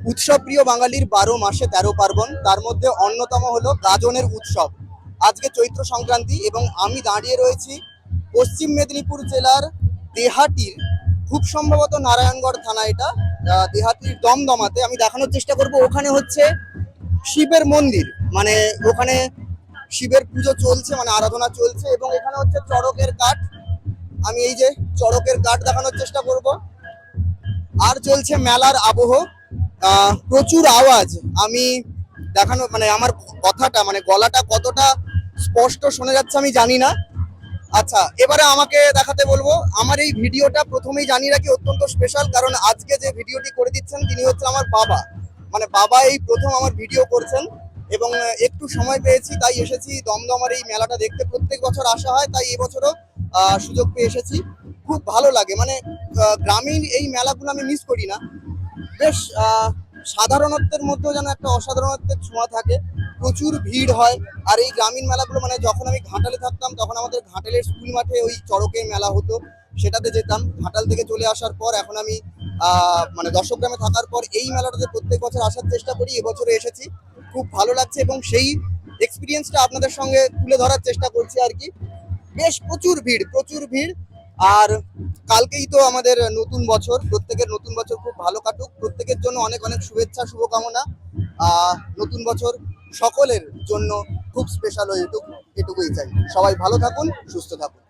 উৎসব প্রিয় বাঙালির 12 মাসে 13 পার্বণ, তার মধ্যে অন্যতম হলো গাজনের উৎসব। আজকে চৈত্র সংক্রান্তি এবং আমি দাঁড়িয়ে রয়েছি পশ্চিম মেদিনীপুর জেলার দেহাটির, খুব সম্ভবত নারায়ণগড় থানা এটা, দেহাটির দমদমাতে। আমি দেখানোর চেষ্টা করব ওখানে হচ্ছে শিবের মন্দির, মানে ওখানে শিবের পুজো চলছে, মানে আরাধনা চলছে, এবং এখানে হচ্ছে চড়কের কাঠ। আমি এই যে চড়কের কাঠ দেখানোর চেষ্টা করব। আর চলছে মেলার আবহ, প্রচুর আওয়াজ। আমি দেখানো মানে আমার কথাটা মানে গলাটা কতটা স্পষ্ট শোনা যাচ্ছে আমি জানি না। আচ্ছা, এবারে আমাকে দেখাতে বলবো। আমার এই ভিডিওটা প্রথমেই জানিয়ে রাখি অত্যন্ত স্পেশাল, কারণ আজকে যে ভিডিওটি করে দিচ্ছেন তিনি হচ্ছে আমার বাবা। মানে বাবা এই প্রথম আমার ভিডিও করছেন, এবং একটু সময় পেয়েছি তাই এসেছি দমদমার এই মেলাটা দেখতে। প্রত্যেক বছর আসা হয়, তাই এবছরও সুযোগ পেয়ে এসেছি। খুব ভালো লাগে, মানে গ্রামীণ এই মেলাগুলো আমি মিস করি না। বেশ সাধারণত্বের মধ্যেও যেন একটা অসাধারণত্বের ছোঁয়া থাকে। প্রচুর ভিড় হয়। আর এই গ্রামীণ মেলাগুলো, মানে যখন আমি ঘাটালে থাকতাম তখন আমাদের ঘাটালের স্কুল মাঠে ওই চড়কের মেলা হতো, সেটাতে যেতাম। ঘাটাল থেকে চলে আসার পর এখন আমি মানে দশগ্রামে থাকার পর এই মেলাটাতে প্রত্যেক বছর আসার চেষ্টা করি। এবছরে এসেছি, খুব ভালো লাগছে এবং সেই এক্সপিরিয়েন্সটা আপনাদের সঙ্গে তুলে ধরার চেষ্টা করছি আর কি। বেশ প্রচুর ভিড়, প্রচুর ভিড়। আর কালকেই তো আমাদের নতুন বছর, প্রত্যেকের নতুন বছর খুব ভালো কাটুক, প্রত্যেকের জন্য অনেক অনেক শুভেচ্ছা, শুভকামনা। নতুন বছর সকলের জন্য খুব স্পেশাল হয়ে উঠুক, এটুকুই চাই। সবাই ভালো থাকুন, সুস্থ থাকুন।